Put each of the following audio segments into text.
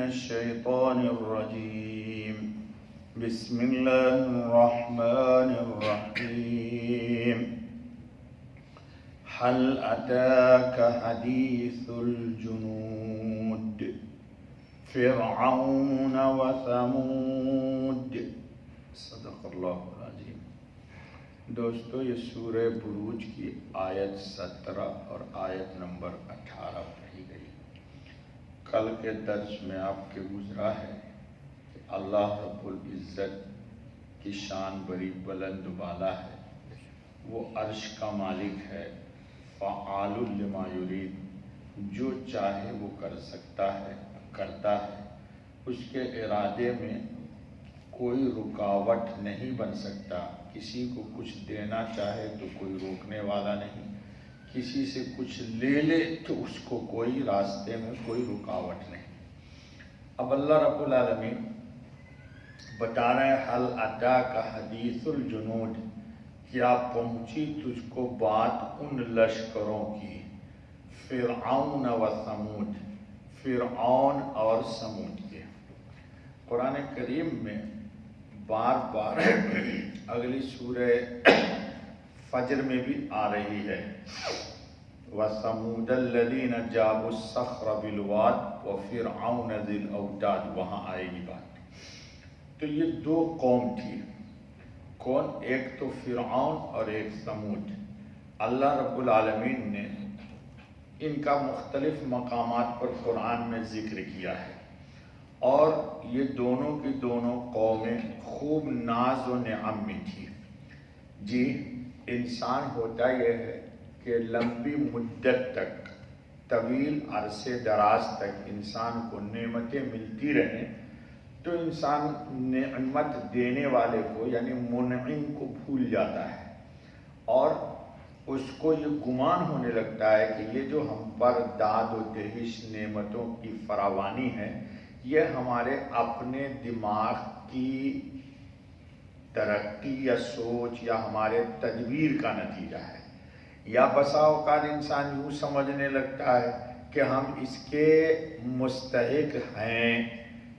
الشيطان الرجيم بسم الله الرحمن الرحيم هل أتاك حديث الجنود فرعون وثمود صدق اللہ العظیم۔ دوستو، یہ سورہ بروج کی آیت 17 اور آیت نمبر 18 پڑھی گئی۔ کل کے درس میں آپ کے گزرا ہے کہ اللہ رب العزت کی شان بڑی بلند بالا ہے، وہ عرش کا مالک ہے، فعال لما یرید، جو چاہے وہ کر سکتا ہے، کرتا ہے، اس کے ارادے میں کوئی رکاوٹ نہیں بن سکتا۔ کسی کو کچھ دینا چاہے تو کوئی روکنے والا نہیں، کسی سے کچھ لے لے تو اس کو کوئی راستے میں کوئی رکاوٹ نہیں۔ اب اللہ رب العالمین بتا رہے ہیں حل اتاک حدیث الجنود، کیا پہنچی تجھ کو بات ان لشکروں کی، فرعون و ثمود، فرعون اور سمود کے۔ قرآن کریم میں بار بار اگلی سورہ فجر میں بھی آ رہی ہے، وَثَمُودَ الَّذِينَ جَابُوا الصَّخْرَ بِالْوَادِ وَفِرْعَوْنَ ذِي الْأَوْتَادِ، وہاں آئے گی بات۔ تو یہ دو قوم تھی، کون؟ ایک تو فرعون اور ایک سمود۔ اللہ رب العالمین نے ان کا مختلف مقامات پر قرآن میں ذکر کیا ہے، اور یہ دونوں کی دونوں قومیں خوب ناز و نعم میں تھی۔ جی، انسان ہوتا یہ ہے کہ لمبی مدت تک، طویل عرصے دراز تک انسان کو نعمتیں ملتی رہیں تو انسان نعمت دینے والے کو یعنی منعم کو بھول جاتا ہے، اور اس کو یہ گمان ہونے لگتا ہے کہ یہ جو ہم پر داد و دہش نعمتوں کی فراوانی ہے، یہ ہمارے اپنے دماغ کی ترقی یا سوچ یا ہمارے تدبیر کا نتیجہ ہے، یا بسا اوقات انسان یوں سمجھنے لگتا ہے کہ ہم اس کے مستحق ہیں،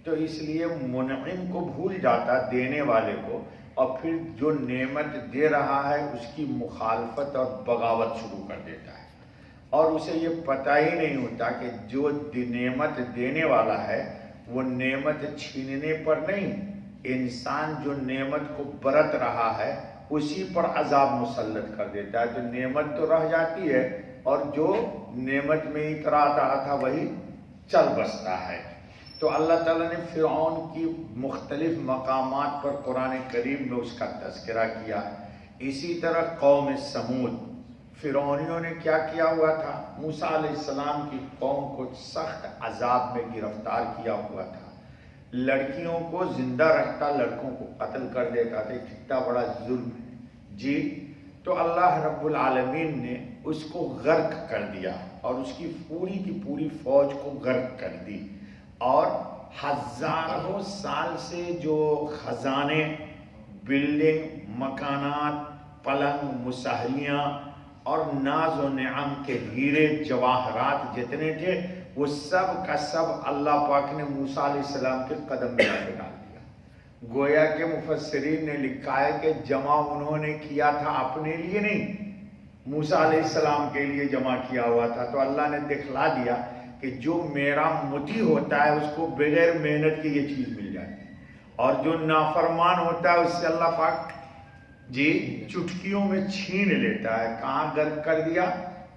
تو اس لیے منعم کو بھول جاتا دینے والے کو، اور پھر جو نعمت دے رہا ہے اس کی مخالفت اور بغاوت شروع کر دیتا ہے، اور اسے یہ پتہ ہی نہیں ہوتا کہ جو نعمت دینے والا ہے وہ نعمت چھیننے پر نہیں، انسان جو نعمت کو برت رہا ہے اسی پر عذاب مسلط کر دیتا ہے، تو نعمت تو رہ جاتی ہے اور جو نعمت میں اترا رہا تھا وہی چل بستا ہے۔ تو اللہ تعالیٰ نے فرعون کی مختلف مقامات پر قرآن کریم میں اس کا تذکرہ کیا۔ اسی طرح قوم سمود، فرعونیوں نے کیا کیا ہوا تھا؟ موسیٰ علیہ السلام کی قوم کو سخت عذاب میں گرفتار کیا ہوا تھا، لڑکیوں کو زندہ رکھتا، لڑکوں کو قتل کر دیتا تھا، کتنا بڑا ظلم ہے۔ جی، تو اللہ رب العالمین نے اس کو غرق کر دیا اور اس کی پوری فوج کو غرق کر دی، اور ہزاروں سال سے جو خزانے، بلڈنگ، مکانات، پلنگ، مسہریاں اور ناز و نعم کے ہیرے جواہرات جتنے تھے وہ سب کا سب اللہ پاک نے موسیٰ علیہ السلام کے قدم میں لا کے ڈال دیا۔ گویا کہ مفسرین نے لکھا ہے کہ جمع انہوں نے کیا تھا اپنے لیے نہیں، موسیٰ علیہ السلام کے لیے جمع کیا ہوا تھا، تو اللہ نے دکھلا دیا کہ جو میرا مطیع ہوتا ہے اس کو بغیر محنت کے یہ چیز مل جاتی ہے، اور جو نافرمان ہوتا ہے اس سے اللہ پاک جی چٹکیوں میں چھین لیتا ہے۔ کہاں غرق کر دیا؟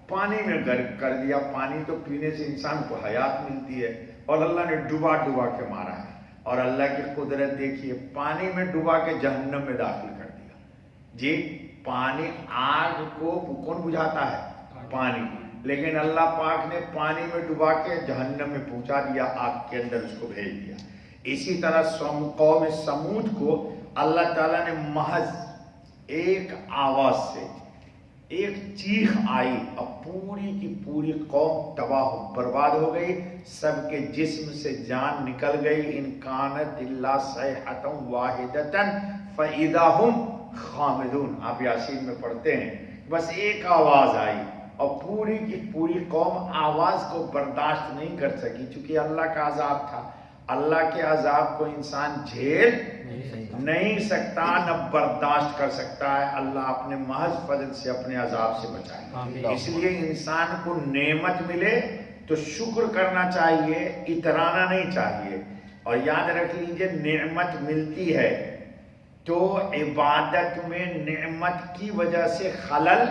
پانی میں غرق کر دیا۔ پانی تو پینے سے انسان کو حیات ملتی ہے، اور اللہ نے ڈبا کے مارا ہے، اور اللہ کی قدرت دیکھیے، پانی میں ڈبا کے جہنم میں داخل کر دیا۔ جی، پانی، آگ کو کون بجھاتا ہے؟ پانی، لیکن اللہ پاک نے پانی میں ڈبا کے جہنم میں پہنچا دیا، آگ کے اندر اس کو بھیج دیا۔ اسی طرح قوم سمود کو اللہ تعالیٰ نے محض ایک آواز سے، ایک چیخ آئی اور پوری کی پوری قوم تباہ و برباد ہو گئی، سب کے جسم سے جان نکل گئی۔ ان کانت الا صیحۃ واحدۃ فاذا هم خامدون، آپ یاسین میں پڑھتے ہیں، بس ایک آواز آئی اور پوری کی پوری قوم آواز کو برداشت نہیں کر سکی، چونکہ اللہ کا عذاب تھا۔ اللہ کے عذاب کو انسان جھیل نہیں سکتا، نہ برداشت کر سکتا ہے۔ اللہ اپنے محض فضل سے اپنے عذاب سے بچائے۔ اس لیے انسان کو نعمت ملے تو شکر کرنا چاہیے، اترانا نہیں چاہیے۔ اور یاد رکھ لیجئے نعمت ملتی ہے تو عبادت میں نعمت کی وجہ سے خلل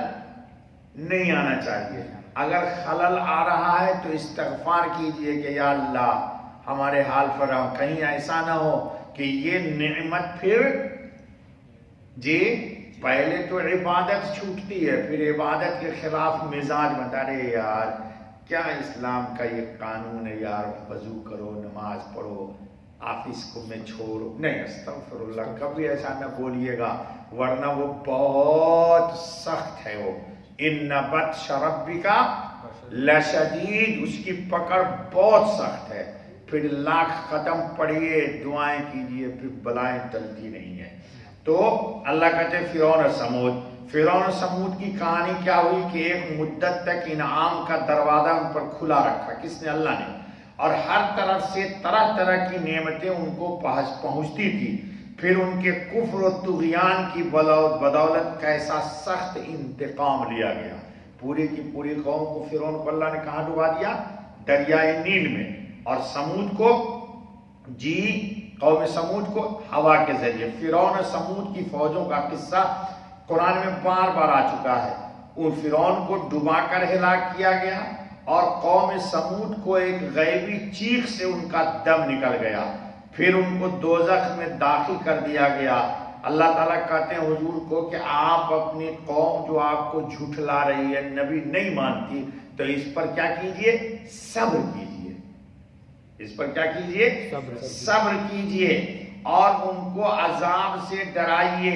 نہیں آنا چاہیے۔ اگر خلل آ رہا ہے تو استغفار کیجئے کہ یا اللہ ہمارے حال پر رہو، کہیں ایسا نہ ہو کہ یہ نعمت پھر جی پہلے تو عبادت چھوٹتی ہے، پھر عبادت کے خلاف مزاج بتا رہے یار کیا اسلام کا یہ قانون ہے یار، وضو کرو نماز پڑھو آفس کو میں چھوڑو، نہیں استغفر اللہ کبھی ایسا نہ بولیے گا، ورنہ وہ بہت سخت ہے۔ وہ ان بطش ربک لشدید، اس کی پکڑ بہت سخت ہے۔ پھر لاکھ ختم پڑھیے دعائیں کیجئے پھر بلائیں ٹلتی نہیں ہے۔ تو اللہ کہتے ہیں فرعون اور سمود، فرعون اور سمود کی کہانی کیا ہوئی کہ ایک مدت تک انعام کا دروازہ ان پر کھلا رکھا، کس نے؟ اللہ نے، اور ہر طرف سے طرح طرح کی نعمتیں ان کو پہنچتی تھی۔ پھر ان کے کفر و طغیان کی بدولت کیسا سخت انتقام لیا گیا۔ پوری کی پوری قوم کو فرعون کو اللہ نے کہاں ڈبا دیا؟ دریائے نیل میں، اور سمود کو جی قوم سمود کو ہوا کے ذریعے۔ فرعون اور سمود کی فوجوں کا قصہ قرآن میں بار بار آ چکا ہے۔ ان فرعون کو ڈبا کر ہلاک کیا گیا اور قوم سمود کو ایک غیبی چیخ سے ان کا دم نکل گیا، پھر ان کو دوزخ میں داخل کر دیا گیا۔ اللہ تعالیٰ کہتے ہیں حضور کو کہ آپ اپنی قوم جو آپ کو جھٹلا رہی ہے، نبی نہیں مانتی، تو اس پر کیا کیجئے؟ صبر کیجئے۔ اس پر کیا کیجئے؟ صبر کیجئے، اور ان کو عذاب سے ڈرائیے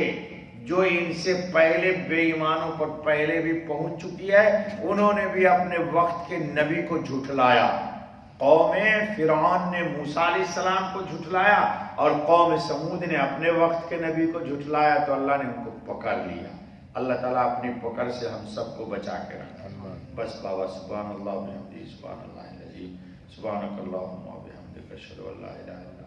جو ان سے پہلے بے ایمانوں پر پہلے بھی پہنچ چکی ہے۔ انہوں نے بھی اپنے وقت کے نبی کو جھٹلایا۔ قوم فرعون نے موسیٰ علیہ السلام کو جھٹلایا اور قوم سمود نے اپنے وقت کے نبی کو جھٹلایا، تو اللہ نے ان کو پکڑ لیا۔ اللہ تعالیٰ اپنی پکڑ سے ہم سب کو بچا کے رکھا۔ بس بابا سبحان اللہ وبحمدہ سبحان اللہ العظیم سبحانک اللہم وبحمدک اشہد ان لا الہ الا انت